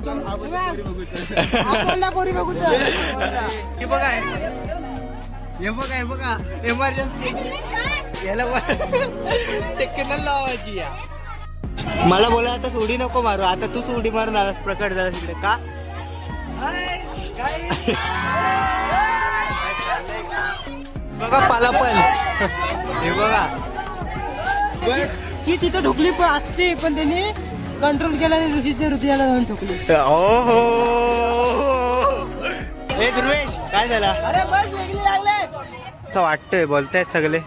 हे बघा एमर्जन्सी याला लावायची या. मला बोला आता उडी नको मारू, आता तूच उडी मारून आलास प्रकट झाला तिकडे का. बघा पालापल हे बघा की तिथं ढोकली असते पण त्यांनी कंट्रोल केला आणि ऋषीच्या हृदयाला जाऊन ठोकली. ओहो हे ध्रुवेश काय झाला. अरे बस वेगळी लागले असं वाटतंय बोलतायत सगळे.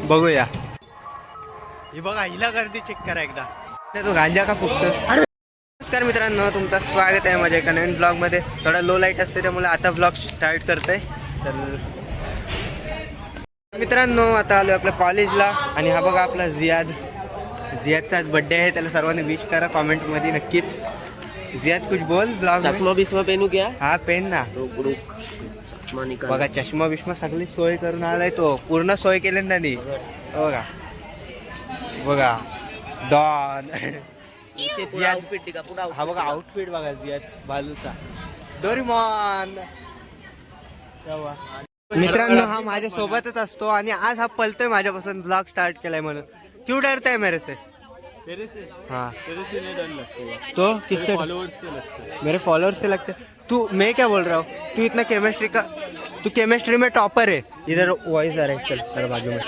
बघूया ही बघा हिला गर्दी चेक करा एकदा. तो गांजा का फुकतो. नमस्कार मित्रांनो, तुमचं स्वागत आहे माझ्या एका नवीन ब्लॉगमध्ये. थोडा लो लाईट असते त्यामुळे आता ब्लॉग स्टार्ट करतोय. तर मित्रांनो आता आलो आपल्या कॉलेजला आणि हा बघा आपला जियादचा बर्थडे आहे. त्याला सर्वांनी विश करा कॉमेंटमध्ये नक्कीच. जियाद कुछ बोल ब्लॉग. चष्मा बिस्मा पेनू क्या. हा पेन ना बघा चष्मा बिष्मा सगळी सोय करून आलाय तो. पूर्ण सोय केली ना नी बघा बघा डॉन. हा बघा आउटफिट बघा जियाद बालूचा डोरेमॉन. मित्रांनो हा माझ्या सोबतच असतो आणि आज हा पलतोय माझ्यापासून ब्लॉग स्टार्ट केलाय म्हणून. क्यों डरता है मेरे से. हाँ तो किससे मेरे फॉलोअर्स से लगते. तू मैं क्या बोल रहा हूँ, तू इतना तू केमिस्ट्री में टॉपर है. इधर वॉइस आ रहा है चल तेरे बाजू में.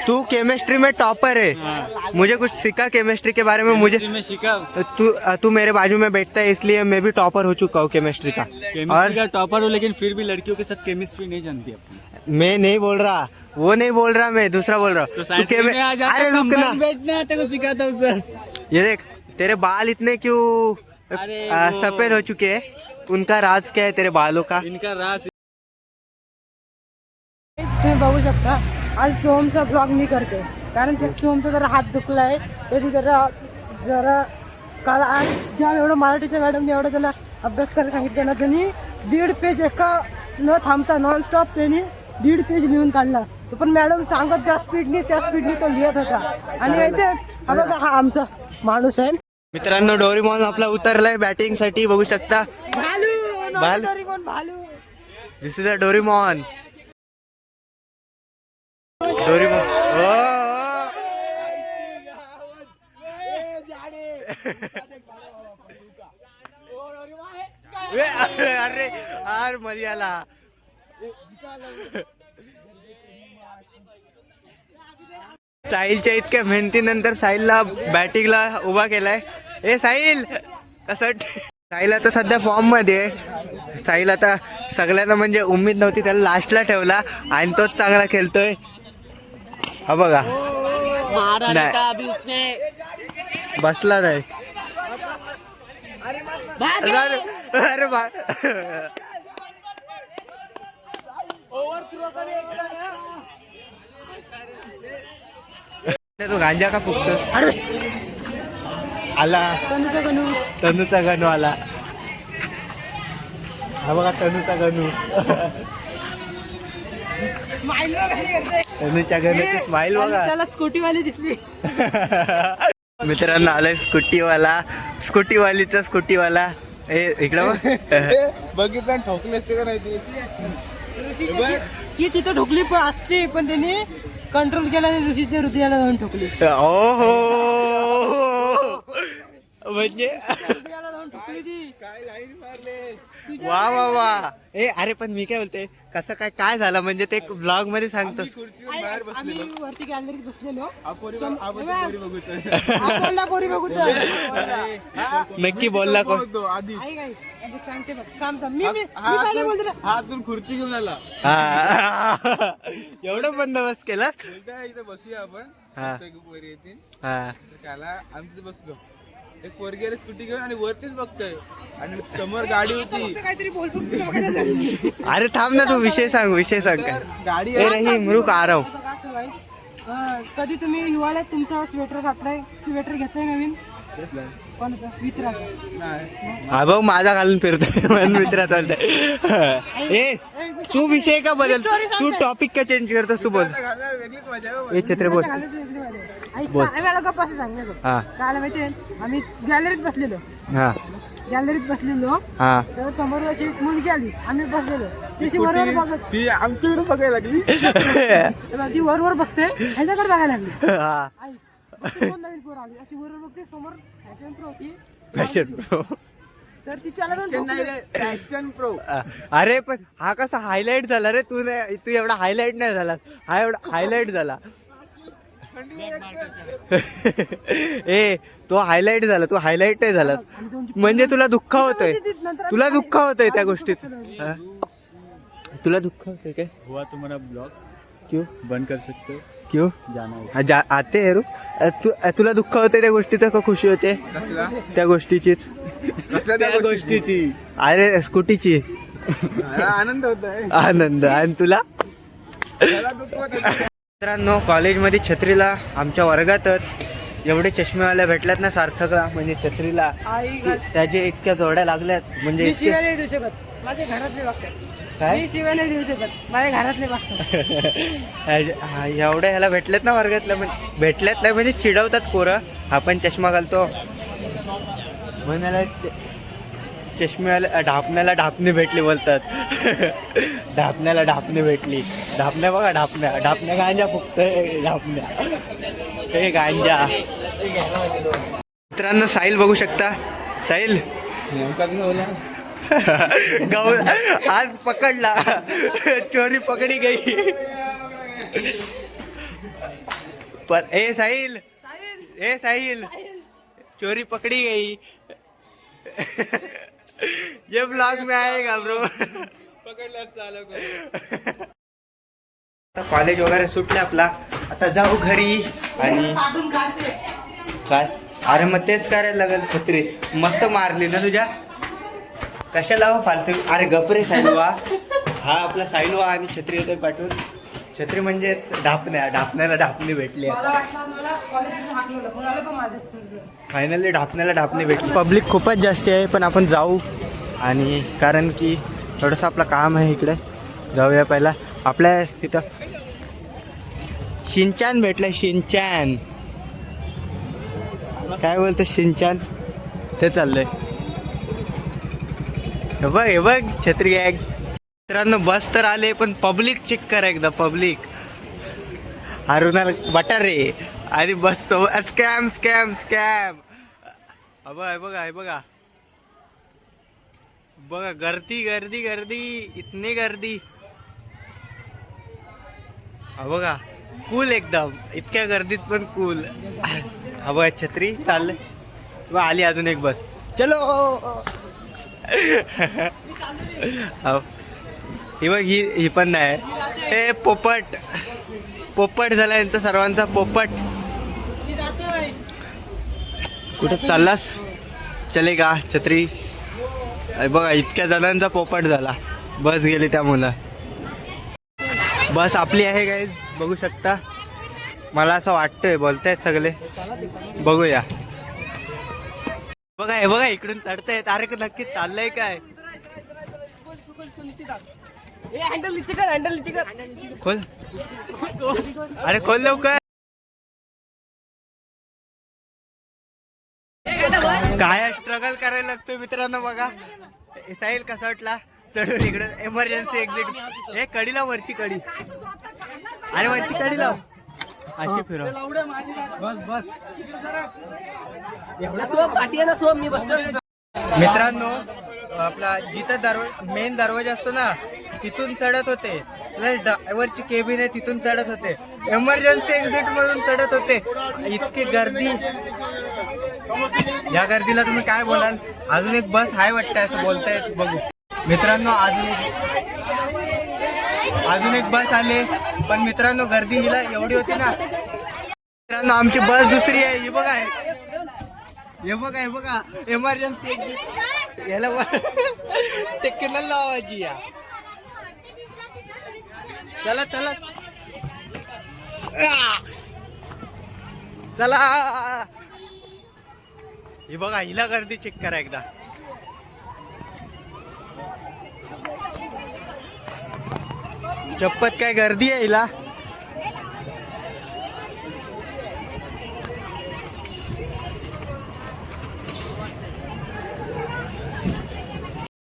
तू केमिस्ट्री में टॉपर है. मुझे कुछ सीखा केमिस्ट्री के बारे में. मुझे तू मेरे बाजू में बैठता है इसलिए मैं भी टॉपर हो चुका हूँ केमिस्ट्री का. और टॉपर हूँ लेकिन फिर भी लड़कियों के साथ केमिस्ट्री नहीं जानती अपनी. मैं नहीं बोल रहा, वो नहीं बोल रहा, मैं दूसरा बोल रहा हूँ. अरे रुक ना, बैठना तेरे को सिखाता हूँ सर. ये देख तेरे बाल इतने क्यों सफेद हो चुके हैं. उनका राज क्या है तेरे बालों का. इनका राज तुम्ही बघू शकता आज सोमचा ब्लॉग मी करते कारण सोमचा जरा हात दुखलाय. तरी जरा काल आज ज्या एवढं मराठीच्या मॅडमने एवढं त्याला अभ्यास करायला सांगितलं ना, त्यांनी 1.5 पेज एका न थांबता नॉनस्टॉप त्यांनी 1.5 पेज लिहून काढला. तो पण मॅडम सांगत ज्या स्पीडनी त्या स्पीडनी तो लिहत होता. आणि माहिती हा बघा हा आमचा माणूस आहे. मित्रांनो डोरेमॉन आपला उतरलाय बॅटिंग साठी बघू शकता. भालू दिस इज अ डोरेमॉन. अरे यार मर्याला साहिलच्या इतक्या मेहनतीनंतर साहिलला बॅटिंगला उभा केलाय. ए साहिल कसं. साहिल आता सध्या फॉर्म मध्ये आहे. साहिल आता सगळ्यांना म्हणजे उम्मीद नव्हती त्याला लास्टला ठेवला आणि तोच चांगला खेळतोय. हा बघा बसला नाही. अरे बा तो गांजा का फुकतो. आला तनूचा गणू आला. हा बघा तनूचा गणू. तनूच्या गणूची स्माइल बघा. त्याला स्कूटीवाली दिसली. मित्रांनो आलाय स्कूटीवालीचा स्कूटीवाला. इकडं बघितलं ठोकले असते का नाही की तिथं ढोकली असते पण त्यांनी कंट्रोल केला आणि ऋषीच्या हृदयाला जाऊन ठोकली. ओहो म्हणजे काय लाईन मारले. वा वा वा. अरे पण मी काय बोलते कसं काय झालं म्हणजे ते ब्लॉग मध्ये सांगतो. आम्ही वरती गॅलरीत बसलेलो. नक्की बोलला कोण. सांगते मी काय बोलतो. हातून खुर्ची घेऊन आला. एवढं बंदोबस्त केला. इथे बसूया आपण. पोरी येतील त्याला आम्ही तिथे बसलो. एक पोरगी आली स्कूटी घेऊन आणि वरतीच बघतोय आणि समोर गाडी होती. काहीतरी बोल. अरे थांब ना तू विषय सांग काय. गाडी रहीम रुक आ रहा हूं. कधी तुम्ही हिवाळ्यात तुमचा स्वेटर घेतलाय नवीन कोणाचा मित्र. हा भाऊ माझा घालून फिरतोय मित्रात बोलतोय. तू विषय का बदल. तू टॉपिक का चेंज करतोस. तू बोल. वेगळीच मजा. छत्रे बोल. मला गप्पा सांगण्याचं. हा काय माहितीये आम्ही गॅलरीत बसलेलो. हा गॅलरीत बसलेलो हा तर समोर अशी एक मुलगी आली आम्ही बसलेलो ती वरवर बघत ती आमच्याकडे बघायला लागली ती वरवर बघते ह्याच्याकडे बघायला लागली हा आई बघते कोण नवीन पोर आली अशी वरवर बघते समोर फॅशन प्रो होती फॅशन प्रो तर ती त्याला जाऊन ठोकली. फॅशन प्रो अरे पण हा कसा हायलाइट झाला रे तू तू एवढा हायलाइट नाही झाला हा एवढा हायलाइट झाला ए तो हायलाइट झाला तू हायलाइट नाही झाला म्हणजे तुला दुःख होतंय तुला दुःख होतंय त्या गोष्टीत हा? तुला दुःख होतंय काय हुआ तुम्हारा ब्लॉग क्यों बंद कर सकते हो क्यों जाना है आते है तुला दुःख होते त्या गोष्टीचं का खुशी होते कसला त्या गोष्टीचीच कसल्या त्या गोष्टीची अरे स्कूटीची आनंद होत आहे आनंद आणि तुला त्याला दुःख होत आहे. मित्रांनो कॉलेजमध्ये छत्रीला आमच्या वर्गातच एवढे चष्मेवाल्या भेटल्यात ना सार्थकला म्हणजे छत्रीला आई त्याचे इतक्या जोड्या लागल्यात म्हणजे मी इतके- शिव्या नाही देऊ शकत माझ्या घरातले बघतात काय मी शिव्या नाही देऊ शकत माझ्या घरातले बघतात हा, एवढ्या ह्याला भेटल्यात ना वर्गातल्या म्हणजे भेटल्यात नाही म्हणजे चिडवतात पोरं आपण चष्मा घालतो म्हणाला चष्म्याला ढापण्याला ढापणी भेटली बोलतात ढापण्याला ढापणी भेटली ढापण्या बघा ढापण्या गांजा फुकतोय ढापण्या हे गांजा मित्रांनो साहिल बघू शकता साहिल नेमकाच गावला. गाव आज पकडला चोरी पकडी गई पर ए साहिल चोरी पकड़ी गई ये ब्लॉग में आएगा ब्रो पकडल्याच चालू करू. आता कॉलेज वगैरे सुटले आपला आता जाऊ घरी आणि काय अरे मग तेच करायला लागेल छत्री मस्त मारली ना तुझ्या कशाला हो फालतू अरे गपरे साईलवा हा आपला साईलवा आणि छत्री येते पाठवून छत्री म्हणजे ढापण्याला ढापणी भेटली फायनली ढापण्याला ढापणी भेटली पब्लिक खूपच जास्त आहे पण आपण जाऊ आणि कारण की थोडंसं आपलं काम आहे इकडे जाऊया पहिला आपल्या तिथं शिनचान भेटलं शिनचान काय बोलतो शिनचान ते चाललंय हे बघ छत्री गॅग मित्रांनो बस तर आले पण पब्लिक चेक करा एकदा पब्लिक अरुणाला बटारे आणि बस तो स्कॅम स्कॅम स्कॅम हे बघा बघा गर्दी गर्दी गर्दी इतनी गर्दी बघा कूल एकदम इतक्या गर्दीत पण कूल बघा छत्री चाललंय आली अजून एक बस चलो ही बघ ही पण नाही हे पोपट झाला यांचा सर्वांचा पोपट कुठे चाललास चले का छत्री बघा इतक्या जणांचा पोपट झाला बस गेली त्या मुलं बस आपली आहे गाईज बघू शकता मला असं वाटतंय बोलतायत सगळे बघूया बघा हे बघा इकडून चढतायत अरे नक्की चाललंय काय खोल अरे खोल लवकर काय स्ट्रगल करायला लागतोय मित्रांनो बघा साहिल कसा वाटला चढून इकडं एमर्जन्सी एक्झिट हे कडीला वरची कडी अरे वरची कडी लाव अशी फिरव मित्रांनो आपला जिथं मेन दरवाजा असतो ना तिथून चढत होते ड्रायव्हरची केबिन आहे तिथून चढत होते एमर्जन्सी एक्झिट मधून चढत होते इतकी गर्दी या गर्दीला तुम्ही काय बोलाल अजून एक बस हाय वाटतंय असं बोलताय बघू मित्रांनो अजून एक बस आले पण मित्रांनो गर्दी हिला एवढी होती ना मित्रांनो आमची बस दुसरी आहे ही बघा हे बघा एमर्जन्सी एक्झिट याला ते किनल लावायची या चला चला चला ही बघा हिला गर्दी चेक करा एकदा चप्पत काय गर्दी आहे हिला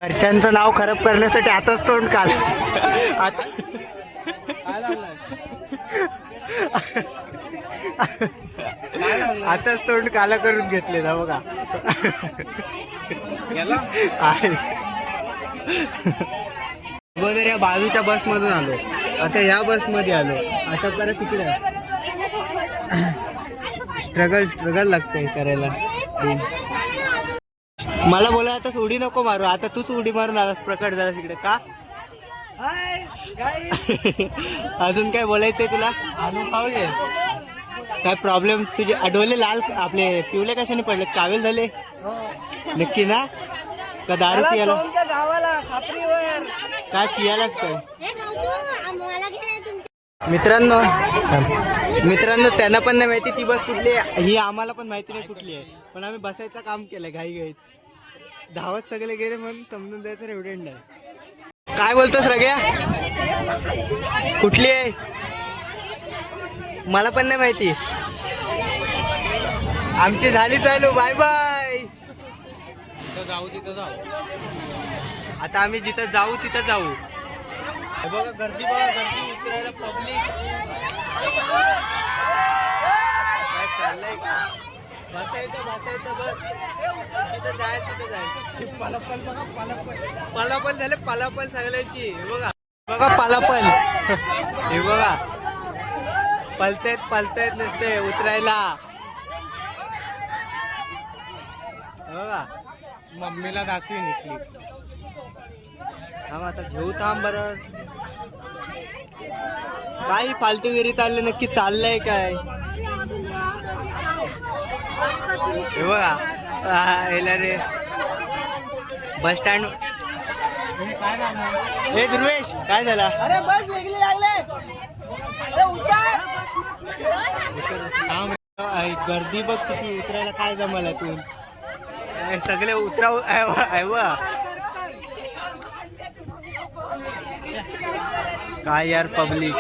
घरच्यांचं नाव खराब करण्यासाठी आताच तोंड काल आता आताच तोंड काला करून घेतले ना बघा. अगोदर या बाजूच्या बस मधून आलो, आता या बस मध्ये आलो, आता परत तिकडे स्ट्रगल लागतंय करायला. मला बोला आता उडी नको मारू, आता तूच उडी मारून आलास प्रकट झाला तिकडे का. अजून काय बोलायचंय तुला. काय प्रॉब्लेम तुझे डोले लाल आपले पिवले कशाने पडले, कावेल झाले नक्की ना का दारू पियाला काय पियालाच काय. मित्रांनो त्यांना पण नाही माहिती ती बस कुठली आहे, ही आम्हाला पण माहिती नाही कुठली आहे, पण आम्ही बसायचं काम केलंय घाईत धावत सगळे गेले म्हणून समजून द्यायचं एवढं नाही. काय बोलतोस रग्या, कुठली आहे मला पण नाही माहिती. आमची झाली चालू, बाय बाय. आता आम्ही जिथं जाऊ तिथं जाऊ. बघा गर्दी, बघा गर्दी, उतरायला पब्लिक काय चाललंय का. बसायचं बस तिथं जायचं. पलापल बघा, पलापल झाले, पलापल सगळ्याची. बघा बघा पलापल हे बघा पलतायत नसते उतरायला. बघा मम्मीला दाखवी निघली. थांब आता घेऊ, थांब बरं. काही फालतूगिरी चालले, नक्की चाललंय काय हे बघा. रे बस स्टँड. हे ध्रुवेश काय झाला. अरे बस वेगळी लागले. गर्दी बघ किती, उतरायला काय जमाला तू सगळे उतराव. काय यार पब्लिक.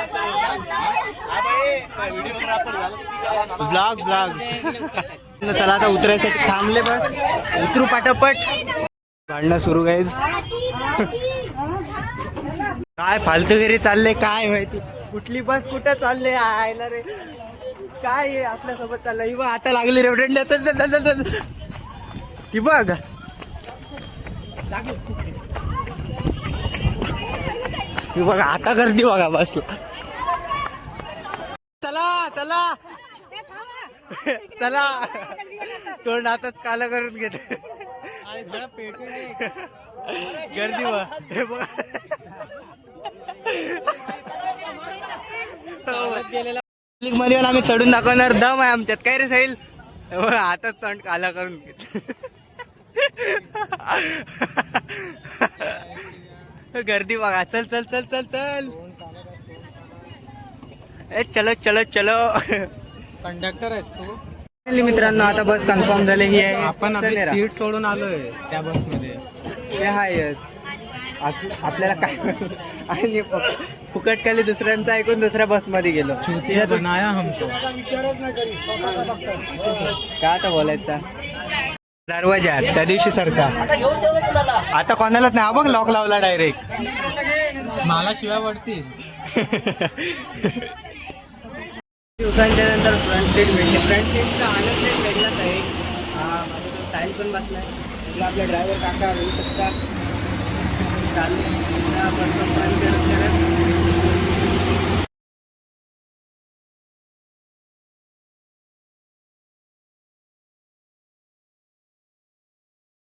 ब्लॉग चला आता उतरायसाठी थांबले, बस उतरू पाटापट. भांडणं सुरू गाईज. काय फालतूगिरी चालले काय माहिती, कुठली बस कुठं चालले आयला रे. काय आहे आपल्यासोबत चाललंय. ही बघ आता लागली रेवडंड्या. ती बघ ती बघा आता गर्दी बघा बस. चला चला चला, तोंड हातात काला करून घेते. गर्दी बघ हे बघा. मध्ये आम्ही चढून दाखवणार दम आहे आमच्यात. काय रे साहिल, हातात तोंड काला करून घेतलं. गर्दी बघा. चल चल चल चल चल, ए चलो चलो चलो. कंडक्टर आहेस तू. मित्रांनो आता बस कन्फर्म झाली ही आहे. आपण सीट सोडून आलोय त्या बस मध्ये. हे हाय आपल्याला काय आणि फुकटखाली दुसऱ्यांचं ऐकून दुसऱ्या बस मध्ये गेलो. बनाया हमको काय आता बोलायचा. दरवाजा त्या दिवशी सारखा आता कोणालाच नाही. हा बघ लॉक लावला डायरेक्ट. मला शिवाय वाटतील. दिवसांच्या नंतर फ्रंट सीट भेटले. फ्रंट सीटचा आनंद एक वेगळाच आहे. माझ्याकडे टाईम पण बसलाय. आपला ड्रायव्हर काका होऊ शकता. चालू